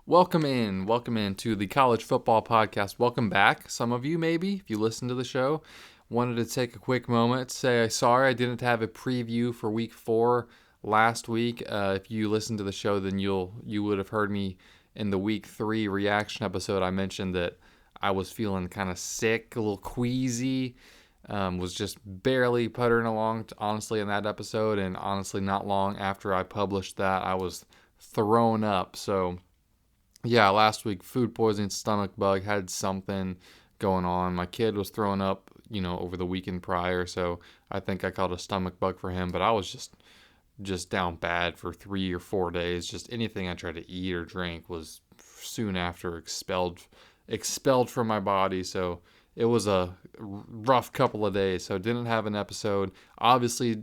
Welcome in to the College Football Podcast. Welcome back, some of you maybe, if you listen to the show. Wanted to take a quick moment to say sorry I didn't have a preview for Week 4 last week. If you listened to the show, then you would have heard me in the Week 3 reaction episode. I mentioned that I was feeling kind of sick, a little queasy, was just barely puttering along, honestly, in that episode. And honestly, not long after I published that, I was thrown up. So yeah, last week, food poisoning, stomach bug, had something going on. My kid was throwing up, over the weekend prior, so I think I caught a stomach bug for him, but I was just down bad for 3 or 4 days. Just anything I tried to eat or drink was soon after expelled from my body, so it was a rough couple of days, so didn't have an episode. Obviously,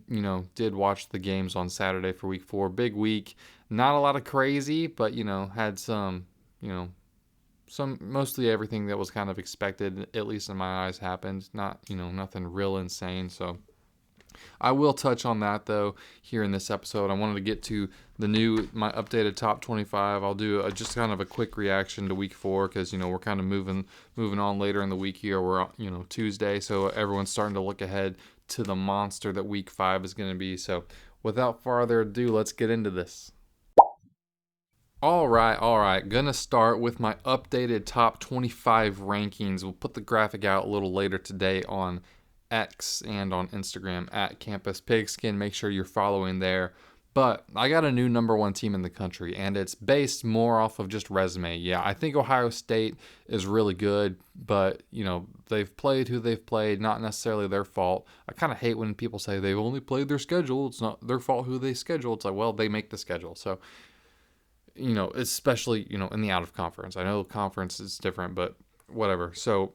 did watch the games on Saturday for Week 4. Big week. Not a lot of crazy, but, had some, mostly everything that was kind of expected, at least in my eyes, happened. Not, nothing real insane, so I will touch on that, though, here in this episode. I wanted to get to my updated top 25. I'll do just kind of a quick reaction to Week 4 because, we're kind of moving on later in the week here. We're, Tuesday, so everyone's starting to look ahead to the monster that Week 5 is going to be. So without further ado, let's get into this. All right. Gonna start with my updated top 25 rankings. We'll put the graphic out a little later today on X and on Instagram at Campus Pigskin. Make sure you're following there. But I got a new number one team in the country, and it's based more off of just resume. Yeah, I think Ohio State is really good, but, they've played who they've played, not necessarily their fault. I kind of hate when people say they've only played their schedule. It's not their fault who they schedule. It's like, well, they make the schedule. So, especially, in the out of conference. I know conference is different, but whatever. So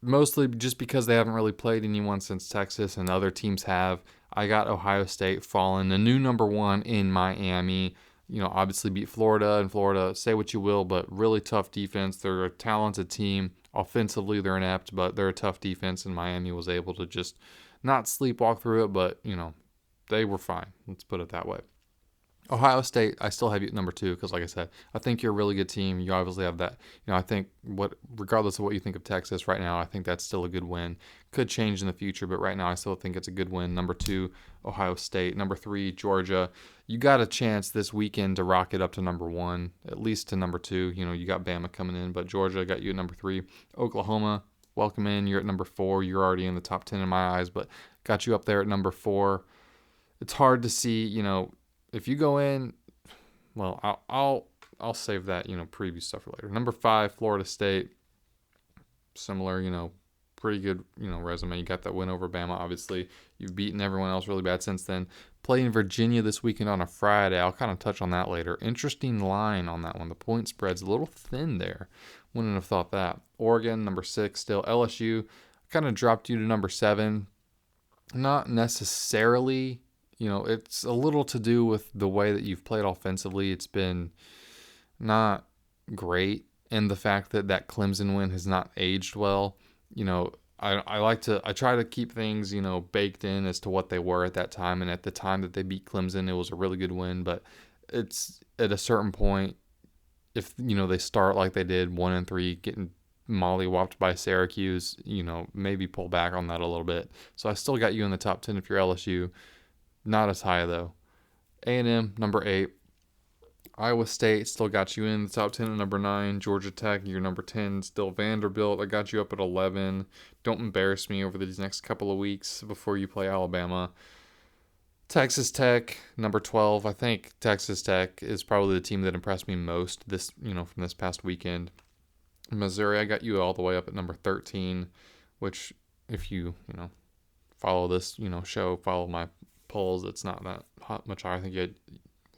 mostly just because they haven't really played anyone since Texas and other teams have, I got Ohio State falling the new number one in Miami. Obviously beat Florida, and Florida, say what you will, but really tough defense. They're a talented team. Offensively, they're inept, but they're a tough defense, and Miami was able to just not sleepwalk through it, but, they were fine. Let's put it that way. Ohio State, I still have you at number 2 because, like I said, I think you're a really good team. You obviously have that. I think regardless of what you think of Texas right now, I think that's still a good win. Could change in the future, but right now I still think it's a good win. Number 2, Ohio State. Number 3, Georgia. You got a chance this weekend to rock it up to number 1, at least to number 2. You got Bama coming in, but Georgia got you at number 3. Oklahoma, welcome in. You're at number 4. You're already in the top 10 in my eyes, but got you up there at number 4. It's hard to see, if you go in, well, I'll save that, preview stuff for later. Number 5, Florida State. Similar, pretty good, resume. You got that win over Bama, obviously. You've beaten everyone else really bad since then. Playing Virginia this weekend on a Friday. I'll kind of touch on that later. Interesting line on that one. The point spread's a little thin there. Wouldn't have thought that. Oregon, number 6 still. LSU, kind of dropped you to number 7. Not necessarily... it's a little to do with the way that you've played offensively. It's been not great. And the fact that Clemson win has not aged well. I try to keep things, baked in as to what they were at that time. And at the time that they beat Clemson, it was a really good win. But it's at a certain point, if, they start like they did 1-3, getting mollywopped by Syracuse, maybe pull back on that a little bit. So I still got you in the top 10 if you're LSU. Not as high, though. A&M, number 8. Iowa State still got you in the top 10 at number 9. Georgia Tech, you're number 10. Still Vanderbilt, I got you up at 11. Don't embarrass me over these next couple of weeks before you play Alabama. Texas Tech, number 12. I think Texas Tech is probably the team that impressed me most from this past weekend. Missouri, I got you all the way up at number 13, which if you, follow this, show, follow my polls, it's not that much higher. I think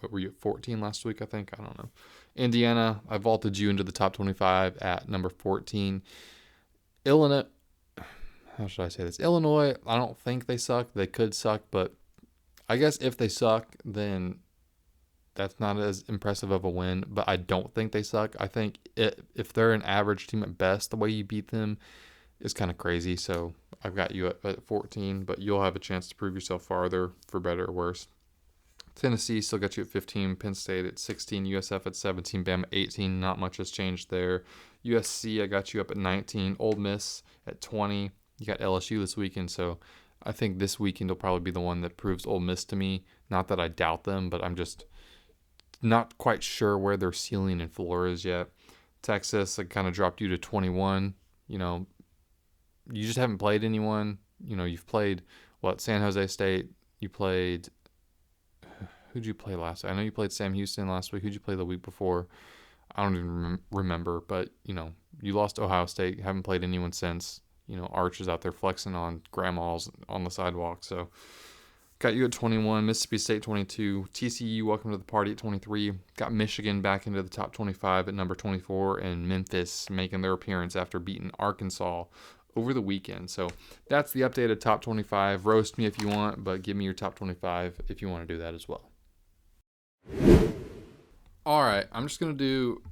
what were you at 14 last week? I don't know. Indiana, I vaulted you into the top 25 at number 14. Illinois, how should I say this? Illinois, I don't think they suck. They could suck, but I guess if they suck, then that's not as impressive of a win. But I don't think they suck. I think if they're an average team at best, the way you beat them is kind of crazy. So I've got you at 14, but you'll have a chance to prove yourself farther, for better or worse. Tennessee still got you at 15, Penn State at 16, USF at 17, Bama 18. Not much has changed there. USC, I got you up at 19, Ole Miss at 20. You got LSU this weekend, so I think this weekend will probably be the one that proves Ole Miss to me. Not that I doubt them, but I'm just not quite sure where their ceiling and floor is yet. Texas, I kind of dropped you to 21. You just haven't played anyone. You've played, San Jose State. You played, who'd you play last? I know you played Sam Houston last week. Who'd you play the week before? I don't even remember, but, you lost Ohio State. Haven't played anyone since. Arch is out there flexing on grandmas on the sidewalk. So, got you at 21, Mississippi State 22, TCU, welcome to the party at 23. Got Michigan back into the top 25 at number 24, and Memphis making their appearance after beating Arkansas over the weekend. So that's the updated top 25. Roast me if you want, but give me your top 25 if you want to do that as well. All right, I'm just going to do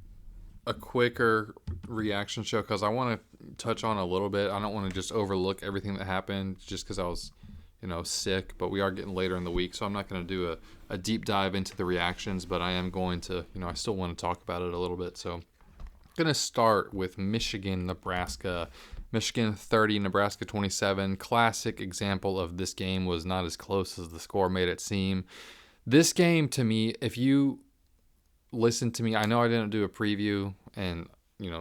a quicker reaction show because I want to touch on a little bit. I don't want to just overlook everything that happened just because I was sick, but we are getting later in the week, so I'm not going to do a deep dive into the reactions, but I am going to, I still want to talk about it a little bit. So I'm going to start with Michigan, Nebraska. Michigan 30, Nebraska 27. Classic example of this game was not as close as the score made it seem. This game, to me, if you listen to me, I know I didn't do a preview, and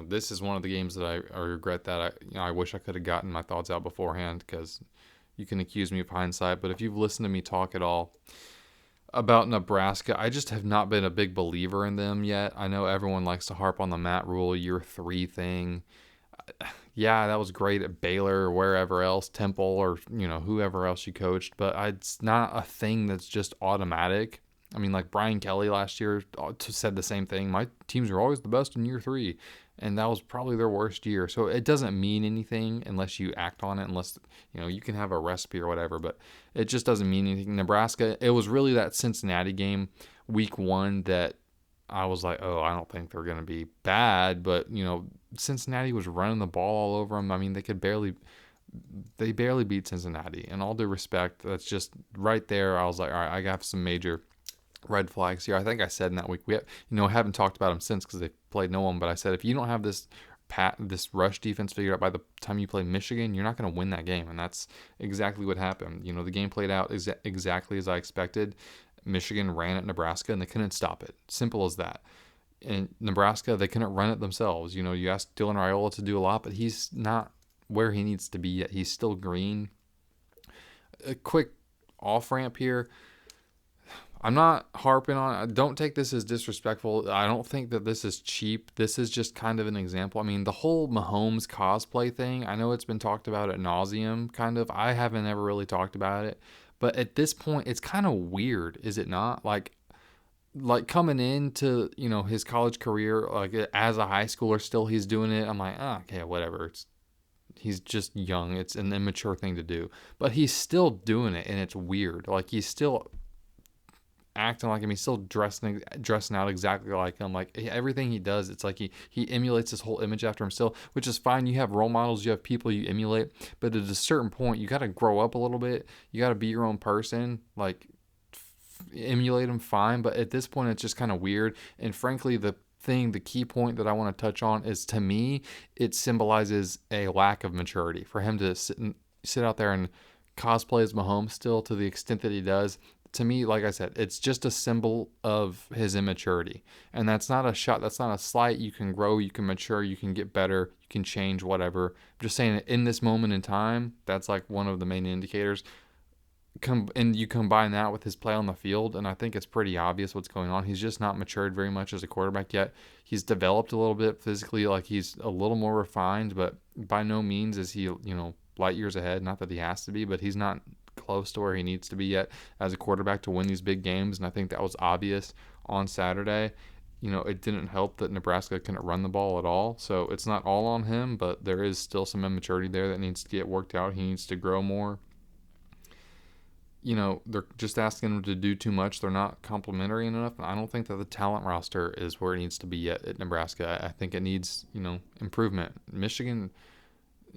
this is one of the games that I regret that I wish I could have gotten my thoughts out beforehand, because you can accuse me of hindsight, but if you've listened to me talk at all about Nebraska, I just have not been a big believer in them yet. I know everyone likes to harp on the Matt Rule year 3 thing. Yeah, that was great at Baylor or wherever else, Temple or whoever else you coached, but it's not a thing that's just automatic. I mean, like Brian Kelly last year said the same thing. My teams are always the best in year 3. And that was probably their worst year. So it doesn't mean anything unless you act on it, unless, you can have a recipe or whatever, but it just doesn't mean anything. Nebraska, it was really that Cincinnati game, week 1, that I was like, oh, I don't think they're going to be bad. But, Cincinnati was running the ball all over them. I mean, they barely beat Cincinnati. And all due respect, that's just right there. I was like, all right, I got some major red flags here. I think I said in that week, haven't talked about them since because they played no one, but I said if you don't have this rush defense figured out by the time you play Michigan, you're not going to win that game, and that's exactly what happened. The game played out exactly as I expected. Michigan ran at Nebraska, and they couldn't stop it. Simple as that. And Nebraska, they couldn't run it themselves. You asked Dylan Raiola to do a lot, but he's not where he needs to be yet. He's still green. A quick off-ramp here. I'm not harping on it. Don't take this as disrespectful. I don't think that this is cheap. This is just kind of an example. I mean, the whole Mahomes cosplay thing, I know it's been talked about at nauseum, kind of. I haven't ever really talked about it. But at this point, it's kind of weird, is it not? Like coming into, his college career, like as a high schooler still, he's doing it. I'm like, okay, whatever. He's just young. It's an immature thing to do. But he's still doing it, and it's weird. Like, he's still acting like him. He's still dressing out exactly like him. Like, everything he does, it's like he emulates his whole image after him still, which is fine. You have role models, you have people you emulate, but at a certain point, you got to grow up a little bit. You got to be your own person. Like, emulate them, fine, but at this point, it's just kind of weird. And frankly, the key point that I want to touch on is, to me, it symbolizes a lack of maturity for him to sit out there and cosplay as Mahomes still to the extent that he does. To me, like I said, it's just a symbol of his immaturity. And that's not a shot. That's not a slight. You can grow, you can mature, you can get better, you can change, whatever. I'm just saying, in this moment in time, that's like one of the main indicators. And you combine that with his play on the field, and I think it's pretty obvious what's going on. He's just not matured very much as a quarterback yet. He's developed a little bit physically, like he's a little more refined, but by no means is he, light years ahead. Not that he has to be, but he's not close to where he needs to be yet as a quarterback to win these big games, and I think that was obvious on Saturday. It didn't help that Nebraska couldn't run the ball at all, so it's not all on him, but there is still some immaturity there that needs to get worked out. He needs to grow more. They're just asking him to do too much. They're not complimentary enough. And I don't think that the talent roster is where it needs to be yet at Nebraska. I think it needs, improvement. Michigan,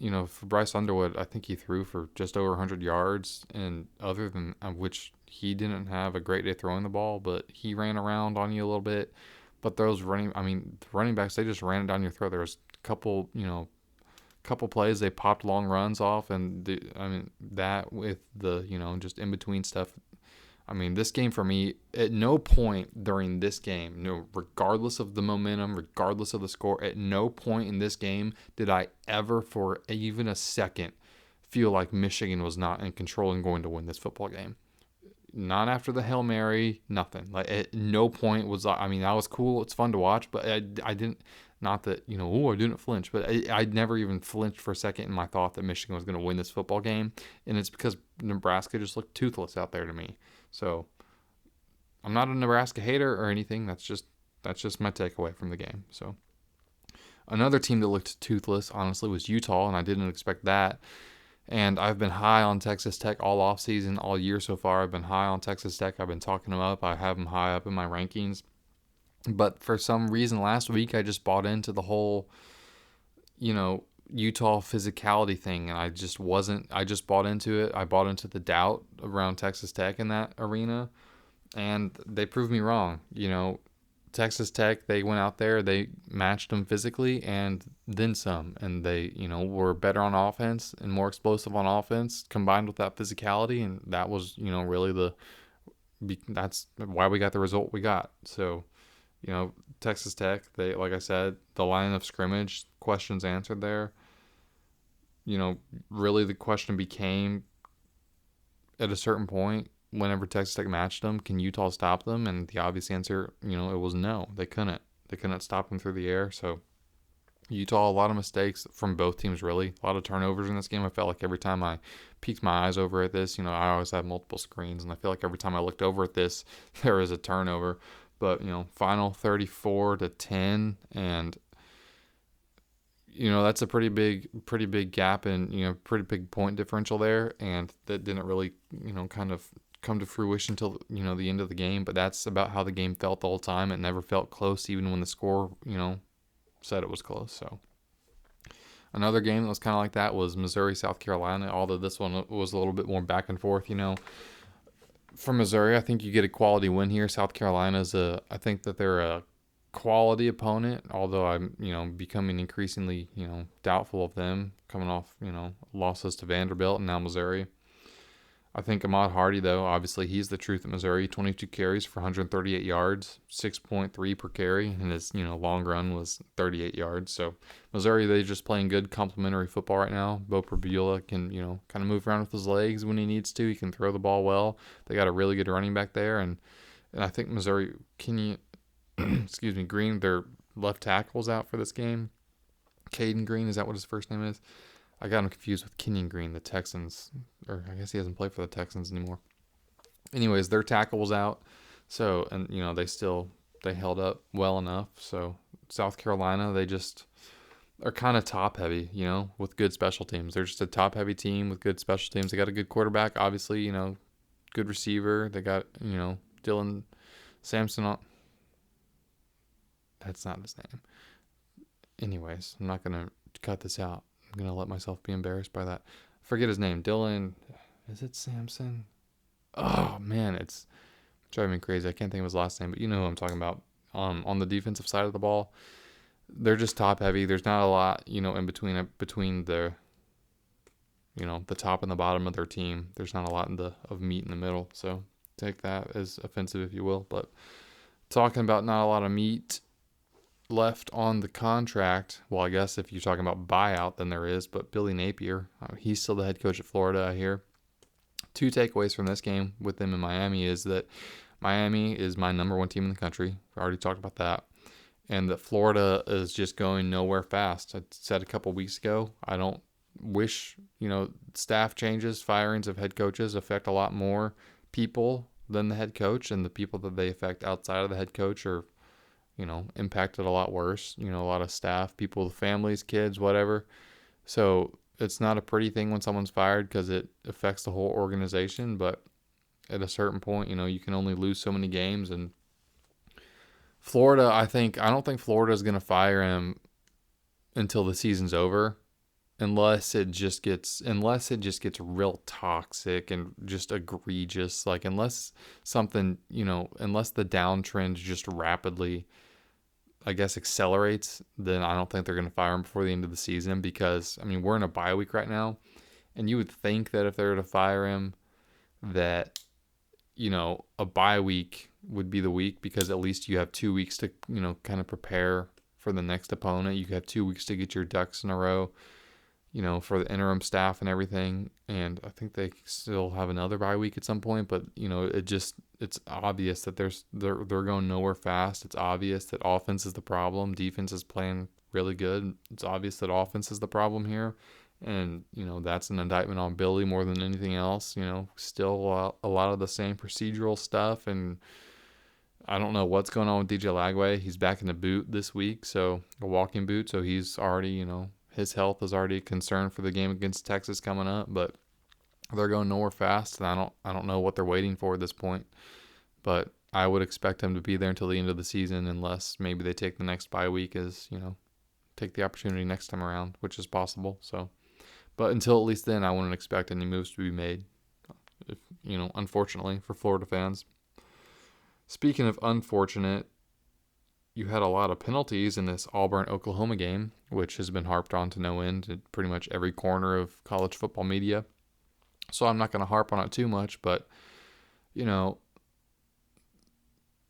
for Bryce Underwood, I think he threw for just over 100 yards. And other than which he didn't have a great day throwing the ball, but he ran around on you a little bit. But those the running backs, they just ran it down your throat. There was a couple plays they popped long runs off, and that with the just in between stuff. This game for me, at no point during this game, regardless of the momentum, regardless of the score, at no point in this game did I ever for even a second feel like Michigan was not in control and going to win this football game. Not after the Hail Mary, nothing. Like at no point was that was cool. It's fun to watch, but I didn't. Not that I didn't flinch, but I never even flinched for a second in my thought that Michigan was going to win this football game, and it's because Nebraska just looked toothless out there to me. So I'm not a Nebraska hater or anything. That's just my takeaway from the game. So another team that looked toothless, honestly, was Utah, and I didn't expect that. And I've been high on Texas Tech all offseason, all year so far. I've been high on Texas Tech. I've been talking them up. I have them high up in my rankings. But for some reason last week, I just bought into the whole, Utah physicality thing. And I just bought into it. I bought into the doubt around Texas Tech in that arena. And they proved me wrong. Texas Tech, they went out there, they matched them physically and then some. And they, were better on offense and more explosive on offense combined with that physicality. And that was, really that's why we got the result we got. So, Texas Tech, they, like I said, the line of scrimmage, questions answered there. Really the question became at a certain point, whenever Texas Tech matched them, can Utah stop them? And the obvious answer, it was no. They couldn't. They couldn't stop them through the air. So Utah, a lot of mistakes from both teams, really. A lot of turnovers in this game. I felt like every time I peeked my eyes over at this, I always have multiple screens, and I feel like every time I looked over at this, there was a turnover. But, final 34-10, and that's a pretty big gap and pretty big point differential there, and that didn't really kind of come to fruition until the end of the game. But that's about how the game felt the whole time. It never felt close, even when the score said it was close. So another game that was kind of like that was Missouri South Carolina, although this one was a little bit more back and forth. For Missouri, I think you get a quality win here. South Carolina's I think that they're a quality opponent, although I'm becoming increasingly doubtful of them, coming off losses to Vanderbilt and now Missouri. I think Ahmad Hardy, though, obviously he's the truth at Missouri. 22 carries for 138 yards, 6.3 per carry, and his long run was 38 yards. So Missouri, they're just playing good complementary football right now. Bo Prabula can kind of move around with his legs when he needs to. He can throw the ball well. They got a really good running back there, and I think Missouri Green, their left tackle's out for this game. Caden Green, is that what his first name is? I got him confused with Kenyon Green, the Texans, or I guess he doesn't play for the Texans anymore. Anyways, their tackle was out, so, and they held up well enough. So South Carolina, they just are kind of top heavy, with good special teams. They're just a top heavy team with good special teams. They got a good quarterback, obviously, good receiver. They got Dylan Sampson on. That's not his name. Anyways, I'm not gonna cut this out. I'm going to let myself be embarrassed by that. Forget his name. Dylan, is it Sampson? Oh, man, it's driving me crazy. I can't think of his last name, but you know who I'm talking about. On the defensive side of the ball, they're just top heavy. There's not a lot, in between the, the top and the bottom of their team. There's not a lot of meat in the middle. So take that as offensive, if you will. But talking about not a lot of meat left on the contract, well, I guess if you're talking about buyout, then there is, but Billy Napier, he's still the head coach at Florida, I hear. 2 takeaways from this game with them in Miami is that Miami is my number 1 team in the country. I already talked about that. And that Florida is just going nowhere fast. I said a couple weeks ago, I don't wish, staff changes, firings of head coaches affect a lot more people than the head coach, and the people that they affect outside of the head coach are impacted a lot worse. A lot of staff, people, families, kids, whatever. So it's not a pretty thing when someone's fired because it affects the whole organization. But at a certain point, you can only lose so many games. And Florida, I don't think Florida is going to fire him until the season's over. unless it just gets real toxic and just egregious, like unless something, unless the downtrend just rapidly, I guess, accelerates, then I don't think they're going to fire him before the end of the season. Because I mean, we're in a bye week right now, and you would think that if they were to fire him, that a bye week would be the week, because at least you have 2 weeks to kind of prepare for the next opponent. You have 2 weeks to get your ducks in a row, for the interim staff and everything. And I think they still have another bye week at some point, but it's obvious that they're going nowhere fast. It's obvious that offense is the problem. Defense is playing really good. It's obvious that offense is the problem here. And, that's an indictment on Billy more than anything else. Still a lot of the same procedural stuff. And I don't know what's going on with DJ Lagway. He's back in the boot this week, so a walking boot. So he's already, his health is already a concern for the game against Texas coming up. But they're going nowhere fast, and I don't know what they're waiting for at this point. But I would expect him to be there until the end of the season, unless maybe they take the next bye week as, take the opportunity next time around, which is possible. So, but until at least then, I wouldn't expect any moves to be made, unfortunately for Florida fans. Speaking of unfortunate, you had a lot of penalties in this Auburn-Oklahoma game, which has been harped on to no end at pretty much every corner of college football media. So I'm not going to harp on it too much, but,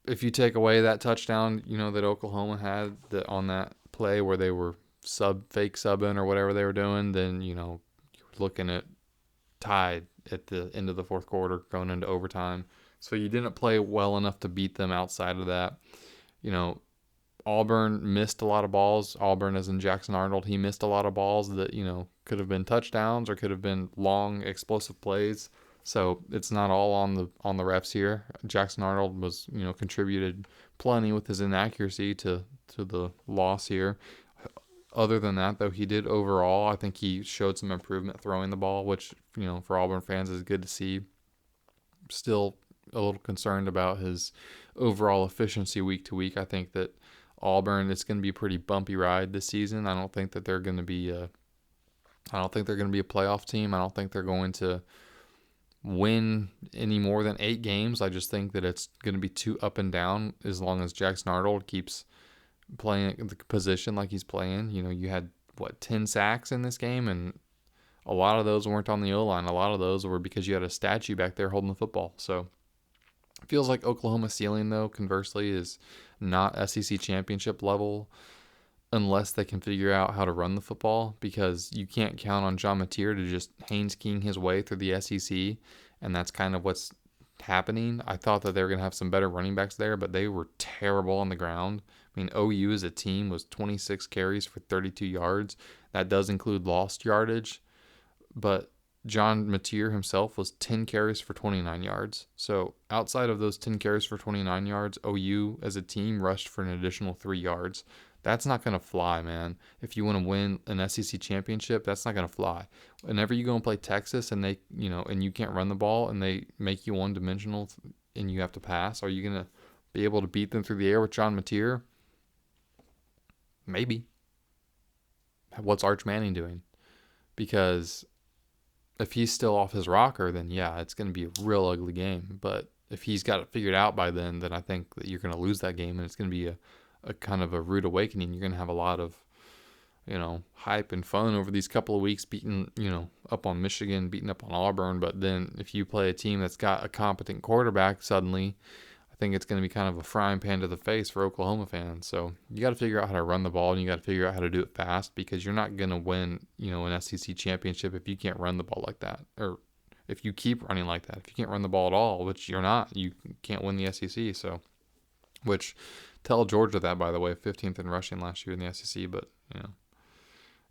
if you take away that touchdown, that Oklahoma had on that play where they were fake subbing or whatever they were doing, then, you're looking at tied at the end of the fourth quarter going into overtime. So you didn't play well enough to beat them outside of that. Auburn missed a lot of balls. Auburn, as in Jackson Arnold, he missed a lot of balls that, could have been touchdowns or could have been long, explosive plays. So it's not all on the refs here. Jackson Arnold was, contributed plenty with his inaccuracy to the loss here. Other than that, though, he did overall, I think he showed some improvement throwing the ball, which, for Auburn fans is good to see. Still a little concerned about his overall efficiency week to week. I think that Auburn, it's going to be a pretty bumpy ride this season. I don't think that they're going to be a playoff team. I don't think they're going to win any more than 8 games. I just think that it's going to be too up and down as long as Jackson Arnold keeps playing the position like he's playing. You had 10 sacks in this game, and a lot of those weren't on the O-line. A lot of those were because you had a statue back there holding the football. So it feels like Oklahoma's ceiling, though, conversely, is not SEC championship level unless they can figure out how to run the football, because you can't count on John Mateer to just Haynes King his way through the SEC, and that's kind of what's happening. I thought that they were going to have some better running backs there, but they were terrible on the ground. I mean, OU as a team was 26 carries for 32 yards. That does include lost yardage, but John Mateer himself was 10 carries for 29 yards. So outside of those 10 carries for 29 yards, OU as a team rushed for an additional 3 yards. That's not going to fly, man. If you want to win an SEC championship, that's not going to fly. Whenever you go and play Texas and they, and you can't run the ball and they make you one-dimensional and you have to pass, are you going to be able to beat them through the air with John Mateer? Maybe. What's Arch Manning doing? Because if he's still off his rocker, then yeah, it's going to be a real ugly game. But if he's got it figured out by then I think that you're going to lose that game, and it's going to be a kind of a rude awakening. You're going to have a lot of, hype and fun over these couple of weeks, beating, up on Michigan, beating up on Auburn. But then if you play a team that's got a competent quarterback suddenly, I think it's going to be kind of a frying pan to the face for Oklahoma fans. So you got to figure out how to run the ball, and you got to figure out how to do it fast, because you're not going to win, an SEC championship if you can't run the ball like that, or if you keep running like that. If you can't run the ball at all, which you're not, you can't win the SEC. So, which tell Georgia that, by the way, 15th in rushing last year in the SEC, but,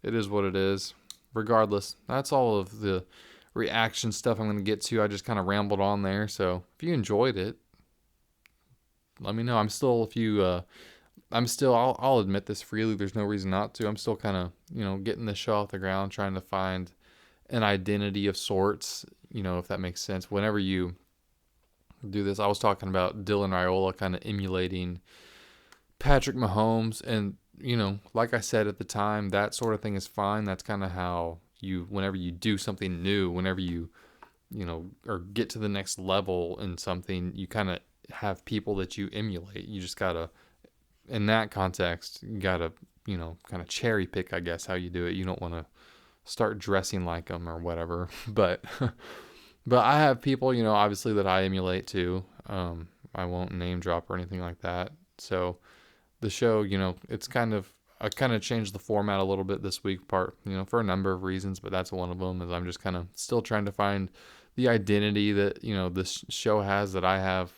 it is what it is. Regardless, that's all of the reaction stuff I'm going to get to. I just kind of rambled on there, so if you enjoyed it, let me know. I'll admit this freely. There's no reason not to. I'm still kind of, getting this show off the ground, trying to find an identity of sorts, if that makes sense. Whenever you do this, I was talking about Dylan Raiola kind of emulating Patrick Mahomes, and like I said at the time, that sort of thing is fine. That's kind of how whenever you do something new, whenever or get to the next level in something, you kind of have people that you emulate. You just gotta, in that context, you gotta, kind of cherry pick, I guess, how you do it. You don't want to start dressing like them or whatever. But, but I have people, obviously that I emulate too. I won't name drop or anything like that. So the show, I kind of changed the format a little bit this week, for a number of reasons, but that's one of them. Is I'm just kind of still trying to find the identity that this show has, that I have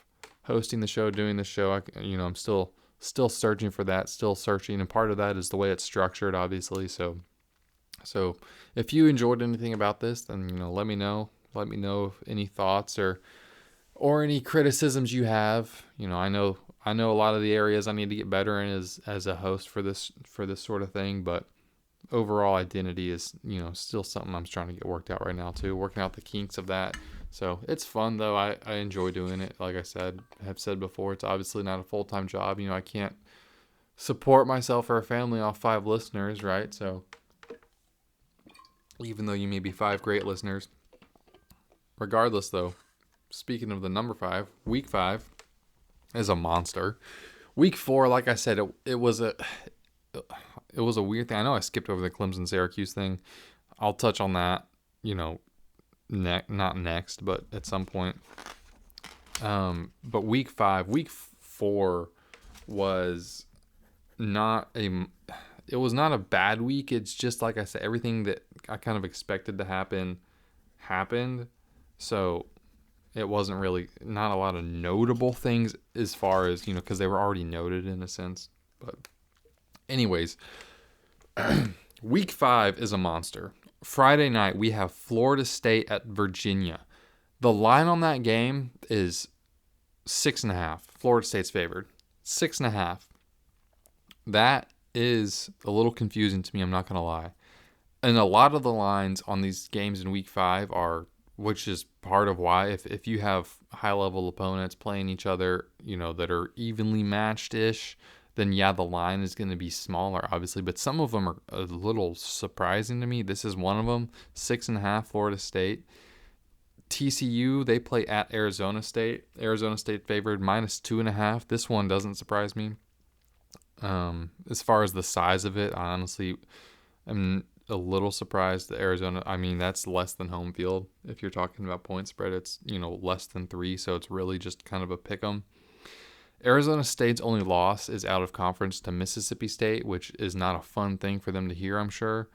hosting the show, doing the show. I'm still searching for that, still searching, and part of that is the way it's structured, obviously. So if you enjoyed anything about this, then let me know. Let me know if any thoughts or any criticisms you have. I know a lot of the areas I need to get better in as a host for this sort of thing, but overall identity is, still something I'm trying to get worked out right now too, working out the kinks of that. So it's fun though. I enjoy doing it. Like I have said before, it's obviously not a full-time job. I can't support myself or a family off 5 listeners, right? So even though you may be 5 great listeners, regardless though, speaking of the number 5, week 5 is a monster. Week 4, like I said, it was a weird thing. I know I skipped over the Clemson Syracuse thing. I'll touch on that, not next, but at some point. But week 4 was not it was not a bad week. It's just, like I said, everything that I kind of expected to happen happened. So it wasn't really, not a lot of notable things as far as, because they were already noted in a sense. But anyways, week 5 is a monster. Friday night, we have Florida State at Virginia. The line on that game is 6.5. Florida State's favored. 6.5. That is a little confusing to me, I'm not going to lie. And a lot of the lines on these games in week 5 are, which is part of why, if you have high-level opponents playing each other, that are evenly matched-ish, then yeah, the line is going to be smaller, obviously. But some of them are a little surprising to me. This is one of them. 6.5, Florida State. TCU, they play at Arizona State. Arizona State favored -2.5. This one doesn't surprise me. As far as the size of it, I honestly am a little surprised that Arizona, that's less than home field. If you're talking about point spread, it's, less than 3. So it's really just kind of a pick 'em. Arizona State's only loss is out of conference to Mississippi State, which is not a fun thing for them to hear, I'm sure.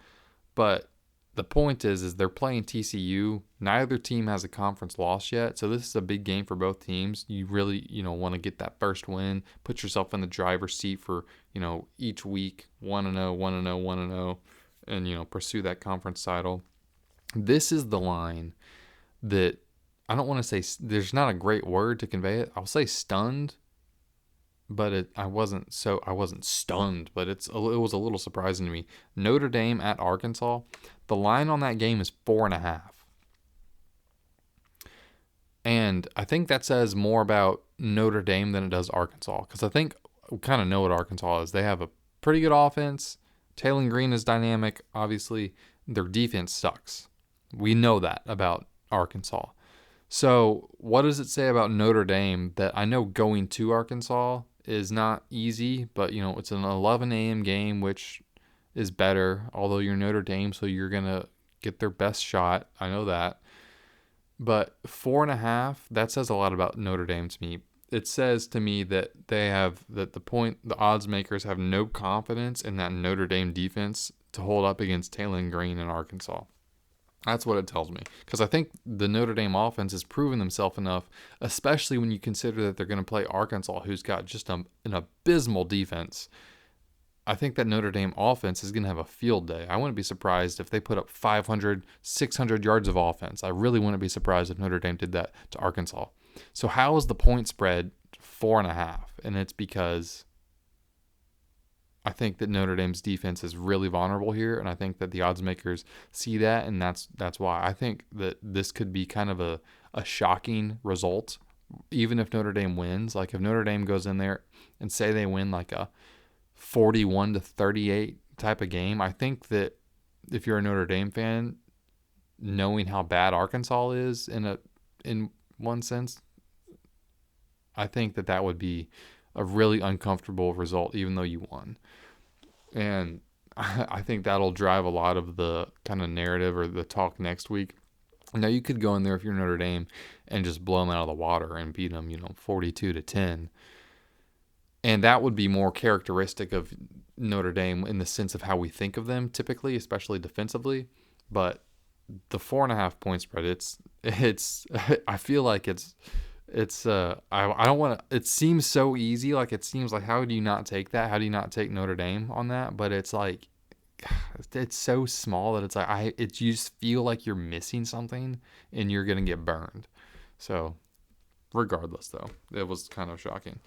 But the point is they're playing TCU. Neither team has a conference loss yet, so this is a big game for both teams. You really, want to get that first win, put yourself in the driver's seat for, each week, 1-0, 1-0, 1-0, and, pursue that conference title. This is the line that I don't want to say, there's not a great word to convey it. I'll say stunned. But I wasn't stunned, but it was a little surprising to me. Notre Dame at Arkansas. The line on that game is 4.5. And I think that says more about Notre Dame than it does Arkansas. Because I think we kind of know what Arkansas is. They have a pretty good offense. Taylor Green is dynamic. Obviously, their defense sucks. We know that about Arkansas. So what does it say about Notre Dame that I know going to Arkansas is not easy, but it's an 11 a.m. game, which is better, although you're Notre Dame, so you're going to get their best shot. I know that. But 4.5, that says a lot about Notre Dame to me. It says to me that the odds makers have no confidence in that Notre Dame defense to hold up against Taylor Green in Arkansas. That's what it tells me. Because I think the Notre Dame offense has proven themselves enough, especially when you consider that they're going to play Arkansas, who's got just an abysmal defense. I think that Notre Dame offense is going to have a field day. I wouldn't be surprised if they put up 500, 600 yards of offense. I really wouldn't be surprised if Notre Dame did that to Arkansas. So how is the point spread 4.5? And it's because I think that Notre Dame's defense is really vulnerable here, and I think that the odds makers see that, and that's why. I think that this could be kind of a shocking result, even if Notre Dame wins. Like if Notre Dame goes in there and say they win like a 41-38 type of game. I think that if you're a Notre Dame fan, knowing how bad Arkansas is in one sense, I think that would be a really uncomfortable result, even though you won. And I think that'll drive a lot of the kind of narrative or the talk next week. Now, you could go in there if you're Notre Dame and just blow them out of the water and beat them, 42-10. And that would be more characteristic of Notre Dame in the sense of how we think of them typically, especially defensively. But the 4.5 point spread, it's I feel like I don't want to. It seems so easy. Like, it seems like, how do you not take that? How do you not take Notre Dame on that? But it's like, it's so small that it's like you just feel like you're missing something and you're gonna get burned. So regardless, though, it was kind of shocking.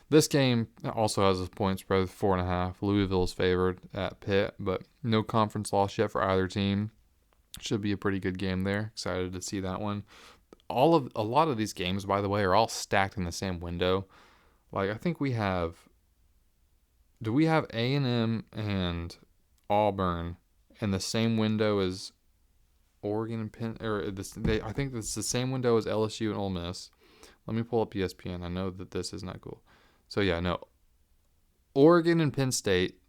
This game also has a point spread of 4.5. Louisville's favored at Pitt, but no conference loss yet for either team. Should be a pretty good game there. Excited to see that one. A lot of these games, by the way, are all stacked in the same window. Like, I think we have. Do we have A&M and Auburn in the same window as Oregon and Penn? I think it's the same window as LSU and Ole Miss. Let me pull up ESPN. I know that this is not cool. So yeah, no. Oregon and Penn State,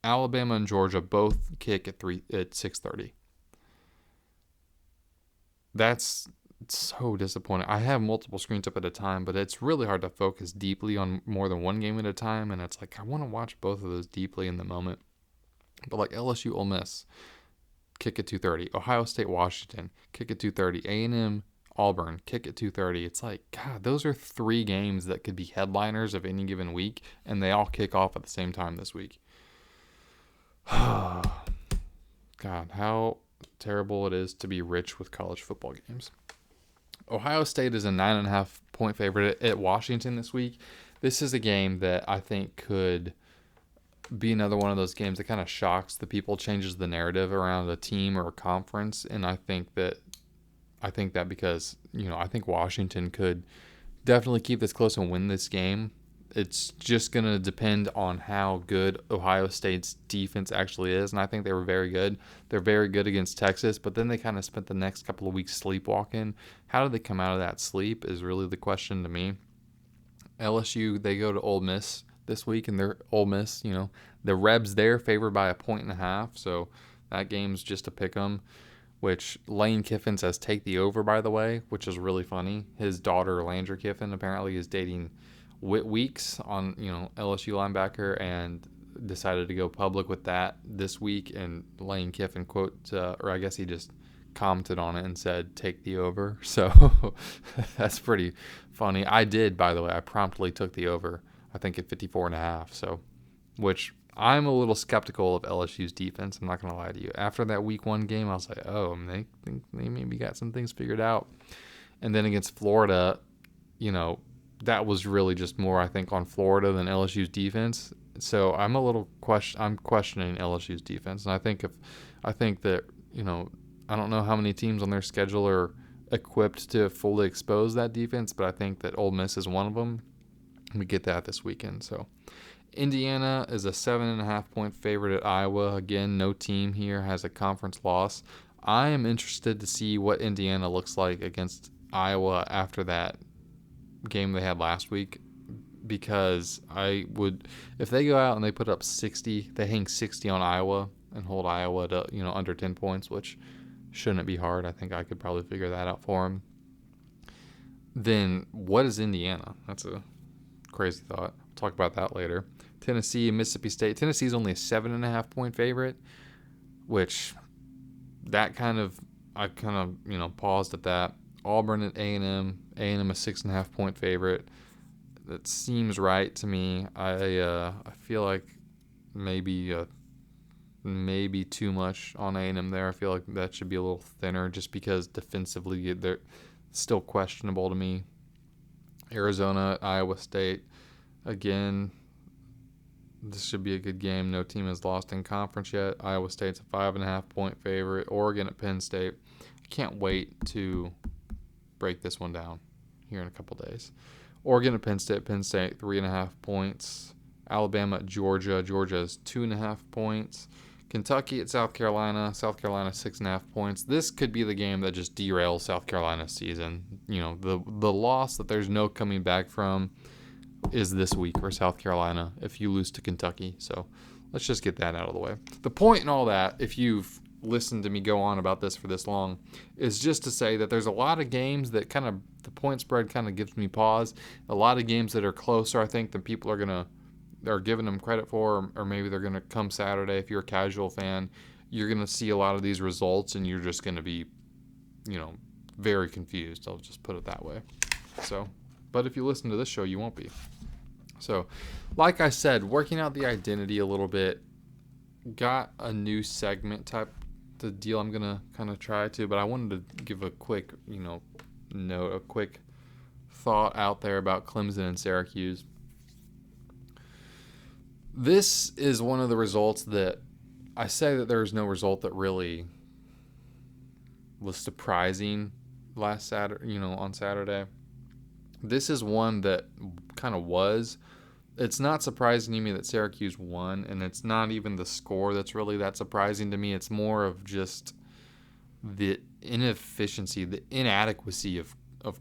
Alabama and Georgia both kick at 6:30. That's so disappointing. I have multiple screens up at a time, but it's really hard to focus deeply on more than one game at a time. And it's like, I want to watch both of those deeply in the moment. But like LSU, Ole Miss, kick at 2:30. Ohio State, Washington, kick at 2:30. A&M, Auburn, kick at 2:30. It's like, God, those are 3 games that could be headliners of any given week, and they all kick off at the same time this week. God, how terrible it is to be rich with college football games. Ohio State is a 9.5 point favorite at Washington this week. This is a game that I think could be another one of those games that kind of shocks the people, changes the narrative around a team or a conference. And I think that because, I think Washington could definitely keep this close and win this game. It's just going to depend on how good Ohio State's defense actually is. And I think they were very good. They're very good against Texas, but then they kind of spent the next couple of weeks sleepwalking. How did they come out of that sleep is really the question to me. LSU, they go to Ole Miss this week, and they're Ole Miss, the Rebs there favored by 1.5. So that game's just a pick 'em, which Lane Kiffin says take the over, by the way, which is really funny. His daughter, Landry Kiffin, apparently is dating Whit Weeks on, LSU linebacker, and decided to go public with that this week. And Lane Kiffin or I guess he just commented on it and said, take the over. So that's pretty funny. I did, by the way. I promptly took the over, I think at 54.5. So, which I'm a little skeptical of LSU's defense. I'm not going to lie to you. After that week 1 game, I was like, they think they maybe got some things figured out. And then against Florida, that was really just more, I think, on Florida than LSU's defense. So I'm questioning LSU's defense. And I think that, I don't know how many teams on their schedule are equipped to fully expose that defense, but I think that Ole Miss is one of them. We get that this weekend. So Indiana is a 7.5 point favorite at Iowa. Again, no team here has a conference loss. I am interested to see what Indiana looks like against Iowa after that game they had last week, because if they go out and they put up 60, they hang 60 on Iowa and hold Iowa to, under 10 points, which shouldn't be hard. I think I could probably figure that out for them. Then what is Indiana? That's a crazy thought. We'll talk about that later. Tennessee and Mississippi State. Tennessee's only a 7.5 point favorite, which I kind of paused at that. Auburn at A&M. A&M a 6.5 point favorite. That seems right to me. I feel like maybe too much on A&M there. I feel like that should be a little thinner, just because defensively they're still questionable to me. Arizona, Iowa State. Again, this should be a good game. No team has lost in conference yet. Iowa State's a 5.5 point favorite. Oregon at Penn State. I can't wait to break this one down here in a couple days. Oregon at Penn State. Penn State 3.5 points. Alabama at Georgia. Georgia is 2.5 points. Kentucky at South Carolina. South Carolina 6.5 points. This could be the game that just derails South Carolina's season. The loss that there's no coming back from is this week for South Carolina if you lose to Kentucky. So let's just get that out of the way. The point in all that, if you've listened to me go on about this for this long, is just to say that there's a lot of games that kind of, the point spread kind of gives me pause. A lot of games that are closer, I think, than people are giving them credit for, or maybe they're going to come Saturday. If you're a casual fan, you're going to see a lot of these results and you're just going to be, very confused. I'll just put it that way. So, but if you listen to this show, you won't be. So, like I said, working out the identity a little bit, got a new segment type the deal I'm going to kind of try to, but I wanted to give a quick, note, a quick thought out there about Clemson and Syracuse. This is one of the results that I say that there's no result that really was surprising last Saturday, on Saturday. This is one that kind of was. It's not surprising to me that Syracuse won, and it's not even the score that's really that surprising to me. It's more of just the inefficiency, the inadequacy of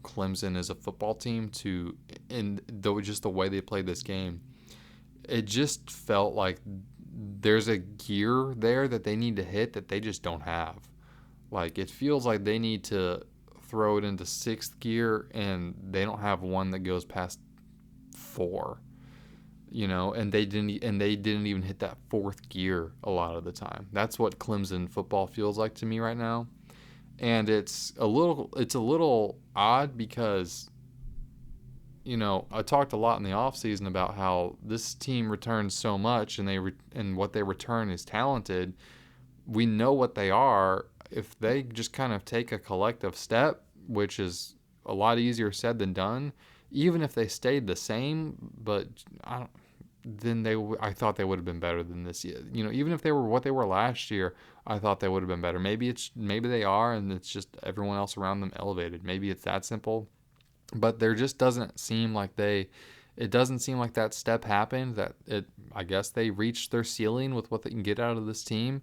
Clemson as a football team just the way they played this game. It just felt like there's a gear there that they need to hit that they just don't have. Like, it feels like they need to throw it into sixth gear, and they don't have one that goes past 4. And they didn't even hit that fourth gear a lot of the time. That's what Clemson football feels like to me right now. And it's a little odd because, I talked a lot in the offseason about how this team returns so much and what they return is talented. We know what they are. If they just kind of take a collective step, which is a lot easier said than done, even if they stayed the same, but I thought they would have been better than this year. Even if they were what they were last year, I thought they would have been better. Maybe they are, and it's just everyone else around them elevated. Maybe it's that simple. But there just doesn't seem like it doesn't seem like that step happened. I guess they reached their ceiling with what they can get out of this team.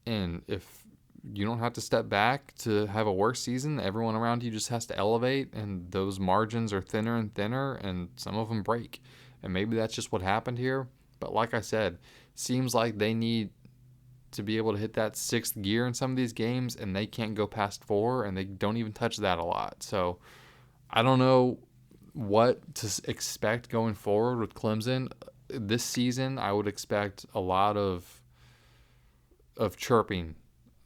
And if you don't have to step back to have a worse season, everyone around you just has to elevate, and those margins are thinner and thinner, and some of them break. And maybe that's just what happened here. But like I said, seems like they need to be able to hit that sixth gear in some of these games, and they can't go past 4, and they don't even touch that a lot. So I don't know what to expect going forward with Clemson. This season, I would expect a lot of chirping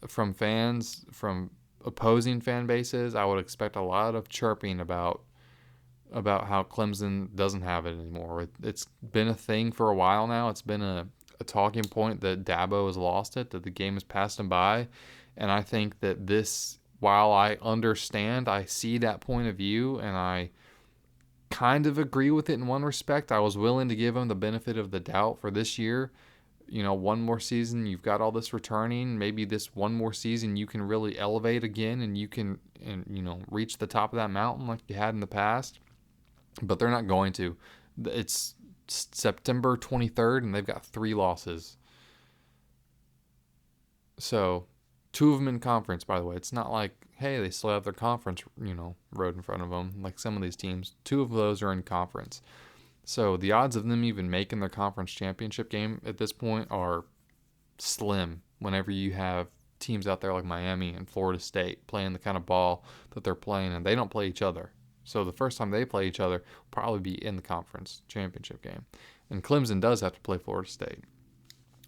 from fans, from opposing fan bases. I would expect a lot of chirping about how Clemson doesn't have it anymore. It's been a thing for a while now. It's been a talking point that Dabo has lost it, that the game has passed him by. And I think that this, while I understand, I see that point of view, and I kind of agree with it in one respect. I was willing to give him the benefit of the doubt for this year. One more season, you've got all this returning. Maybe this one more season you can really elevate again, and you can reach the top of that mountain like you had in the past. But they're not going to. It's September 23rd, and they've got 3 losses. So 2 of them in conference, by the way. It's not like, hey, they still have their conference, road in front of them, like some of these teams. 2 of those are in conference. So the odds of them even making their conference championship game at this point are slim whenever you have teams out there like Miami and Florida State playing the kind of ball that they're playing, and they don't play each other. So the first time they play each other will probably be in the conference championship game. And Clemson does have to play Florida State.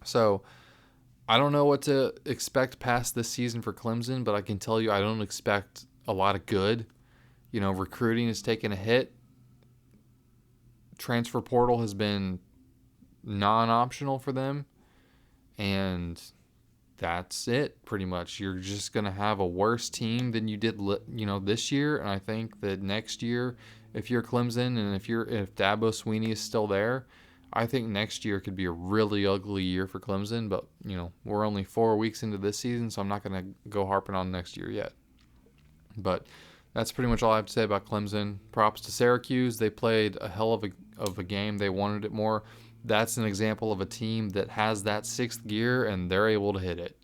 So I don't know what to expect past this season for Clemson, but I can tell you I don't expect a lot of good. Recruiting is taking a hit. Transfer portal has been non-optional for them. And that's it, pretty much. You're just going to have a worse team than you did, this year. And I think that next year, if you're Clemson and if Dabo Swinney is still there, I think next year could be a really ugly year for Clemson. But, we're only 4 weeks into this season, so I'm not going to go harping on next year yet. But that's pretty much all I have to say about Clemson. Props to Syracuse. They played a hell of a game. They wanted it more. that's an example of a team that has that sixth gear and they're able to hit it.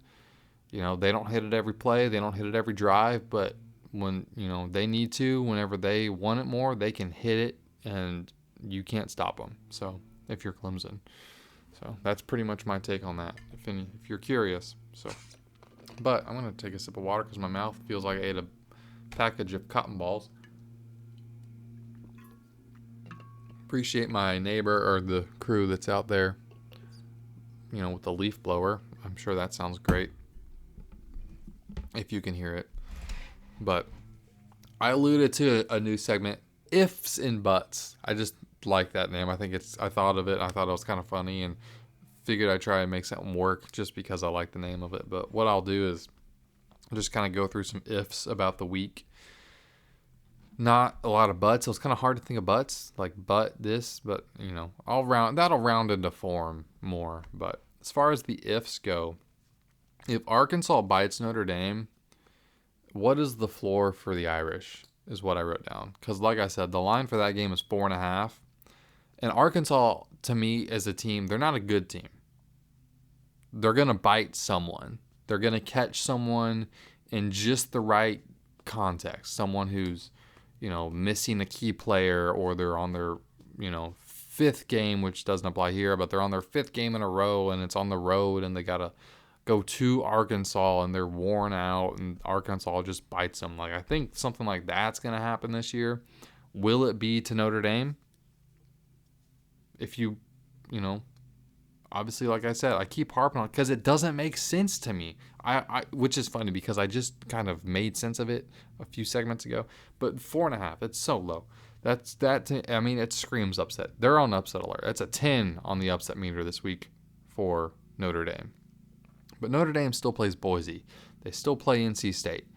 They don't hit it every play, they don't hit it every drive, but when, they need to, whenever they want it more, they can hit it and you can't stop them. So, if you're Clemson. So, that's pretty much my take on that, if you're curious. So, but I'm going to take a sip of water because my mouth feels like I ate a package of cotton balls. Appreciate my neighbor or the crew that's out there, with the leaf blower. I'm sure that sounds great if you can hear it. But I alluded to a new segment, Ifs and Buts. I just like that name. I thought of it. I thought it was kind of funny and figured I'd try and make something work just because I like the name of it. But what I'll do is just kind of go through some ifs about the week. Not a lot of buts. It was kind of hard to think of buts, like but this, but that'll round into form more. But as far as the ifs go, if Arkansas bites Notre Dame, what is the floor for the Irish is what I wrote down. Because like I said, the line for that game is 4.5. And Arkansas, to me, as a team, they're not a good team. They're going to bite someone. They're going to catch someone in just the right context. Someone who's, missing a key player, or they're on their, fifth game, which doesn't apply here, but they're on their fifth game in a row and it's on the road and they got to go to Arkansas and they're worn out and Arkansas just bites them. Like, I think something like that's going to happen this year. Will it be to Notre Dame? If obviously, like I said, I keep harping on it because it doesn't make sense to me. Which is funny because I just kind of made sense of it a few segments ago. But 4.5, it's so low. It screams upset. They're on upset alert. It's a 10 on the upset meter this week for Notre Dame. But Notre Dame still plays Boise. They still play NC State.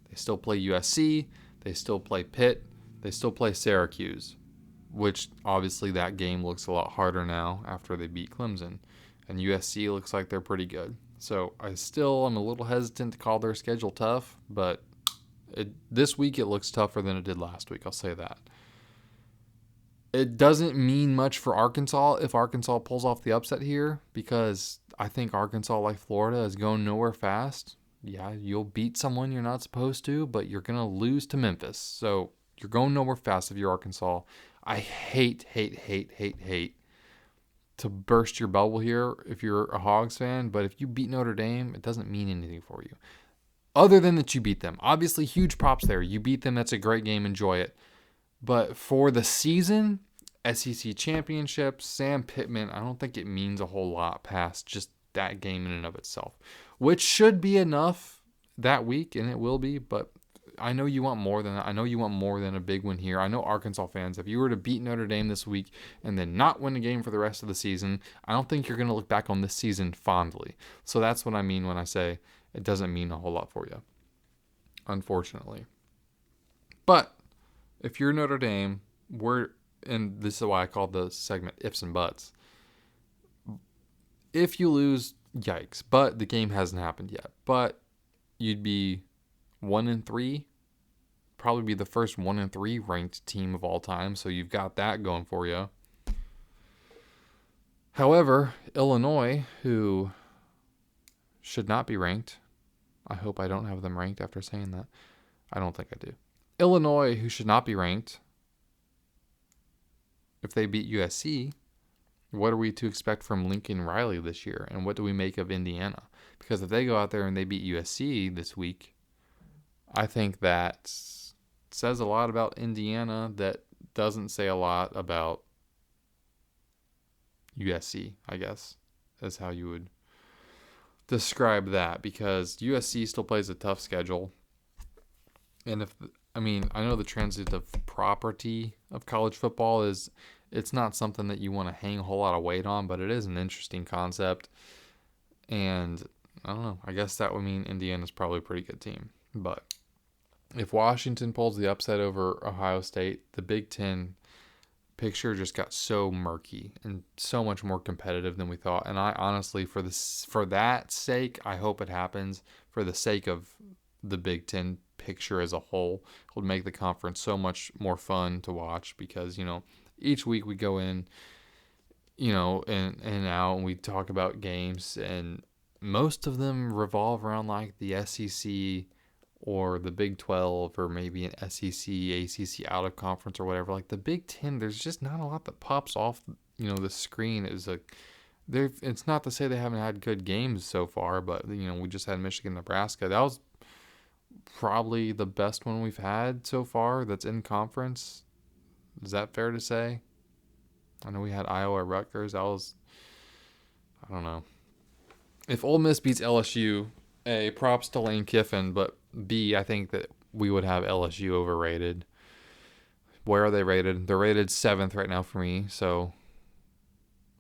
They still play USC. They still play Pitt. They still play Syracuse, which obviously that game looks a lot harder now after they beat Clemson. And USC looks like they're pretty good. So I still am a little hesitant to call their schedule tough, but this week it looks tougher than it did last week. I'll say that. It doesn't mean much for Arkansas if Arkansas pulls off the upset here, because I think Arkansas, like Florida, is going nowhere fast. Yeah, you'll beat someone you're not supposed to, but you're going to lose to Memphis. So you're going nowhere fast if you're Arkansas. I hate to burst your bubble here if you're a Hogs fan, but if you beat Notre Dame, it doesn't mean anything for you. Other than that you beat them. Obviously, huge props there. You beat them. That's a great game. Enjoy it. But for the season, SEC championship, Sam Pittman, I don't think it means a whole lot past just that game in and of itself, which should be enough that week, and it will be, but I know you want more than that. I know you want more than a big win here. I know Arkansas fans, if you were to beat Notre Dame this week and then not win a game for the rest of the season, I don't think you're going to look back on this season fondly. So that's what I mean when I say it doesn't mean a whole lot for you, unfortunately. But if you're Notre Dame, and this is why I called the segment ifs and buts. If you lose, yikes. But the game hasn't happened yet. But you'd be 1-3, probably be the first 1-3 ranked team of all time. So you've got that going for you. However, Illinois, who should not be ranked, I hope I don't have them ranked after saying that. I don't think I do. Illinois, who should not be ranked, if they beat USC, what are we to expect from Lincoln Riley this year? And what do we make of Indiana? Because if they go out there and they beat USC this week, I think that says a lot about Indiana that doesn't say a lot about USC, I guess, is how you would describe that. Because USC still plays a tough schedule. And I know the transitive property of college football is it's not something that you want to hang a whole lot of weight on, but it is an interesting concept. And I don't know. I guess that would mean Indiana's probably a pretty good team. But if Washington pulls the upset over Ohio State, the Big Ten picture just got so murky and so much more competitive than we thought. And I honestly, for that sake, I hope it happens. For the sake of the Big Ten picture as a whole, it would make the conference so much more fun to watch because, each week we go in and out, and we talk about games, and most of them revolve around like the SEC or the Big 12 or maybe an SEC, ACC out of conference or whatever. Like the Big 10, there's just not a lot that pops off, the screen. It's not to say they haven't had good games so far, but we just had Michigan, Nebraska. That was probably the best one we've had so far that's in conference. Is that fair to say? I know we had Iowa, Rutgers. I don't know. If Ole Miss beats LSU, A, props to Lane Kiffin, but B, I think that we would have LSU overrated. Where are they rated? They're rated 7th right now for me,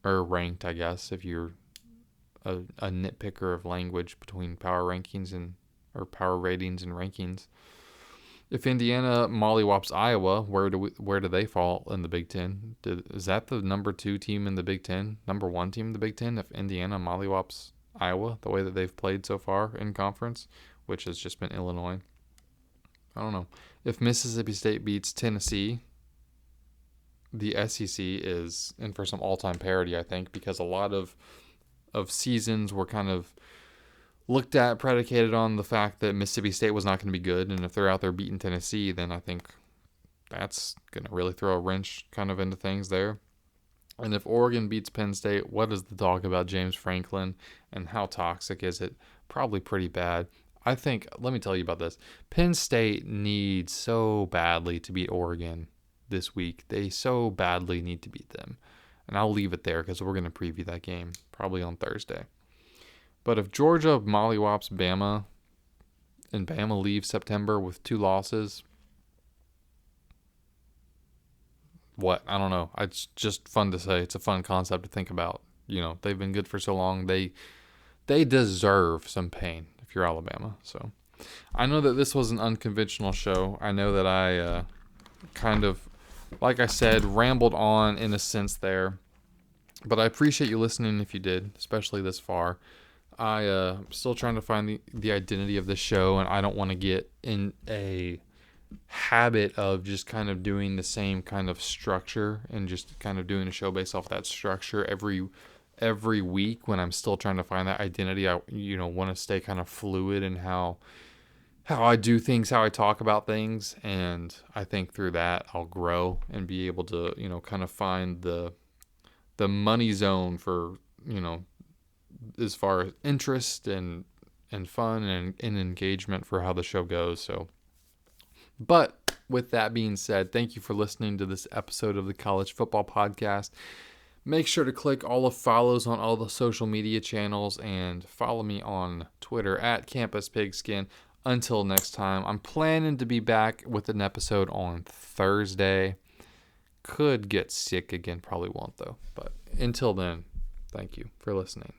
or ranked, I guess, if you're a nitpicker of language between power rankings or power ratings and rankings. If Indiana mollywops Iowa, where do they fall in the Big Ten? Is that the number 2 team in the Big Ten? Number 1 team in the Big Ten? If Indiana mollywops Iowa the way that they've played so far in conference, which has just been Illinois. I don't know. If Mississippi State beats Tennessee, the SEC is in for some all-time parity, I think, because a lot of seasons were kind of looked at, predicated on the fact that Mississippi State was not going to be good, and if they're out there beating Tennessee, then I think that's going to really throw a wrench kind of into things there. And if Oregon beats Penn State, what is the talk about James Franklin, and how toxic is it? Probably pretty bad. I think, let me tell you about this. Penn State needs so badly to beat Oregon this week. They so badly need to beat them. And I'll leave it there because we're going to preview that game probably on Thursday. But if Georgia mollywops Bama and Bama leaves September with 2 losses, what? I don't know. It's just fun to say. It's a fun concept to think about. They've been good for so long. They deserve some pain if you're Alabama. So I know that this was an unconventional show. I know that I kind of, like I said, rambled on in a sense there. But I appreciate you listening if you did, especially this far. I'm still trying to find the identity of the show, and I don't want to get in a habit of just kind of doing the same kind of structure and just kind of doing a show based off that structure every week when I'm still trying to find that identity. I want to stay kind of fluid in how I do things, how I talk about things, and I think through that I'll grow and be able to kind of find the money zone for as far as interest and fun and engagement for how the show goes. So, but with that being said, thank you for listening to this episode of the College Football Podcast. Make sure to click all the follows on all the social media channels and follow me on Twitter at Campus Pigskin. Until next time, I'm planning to be back with an episode on Thursday. Could get sick again, probably won't though. But until then, thank you for listening.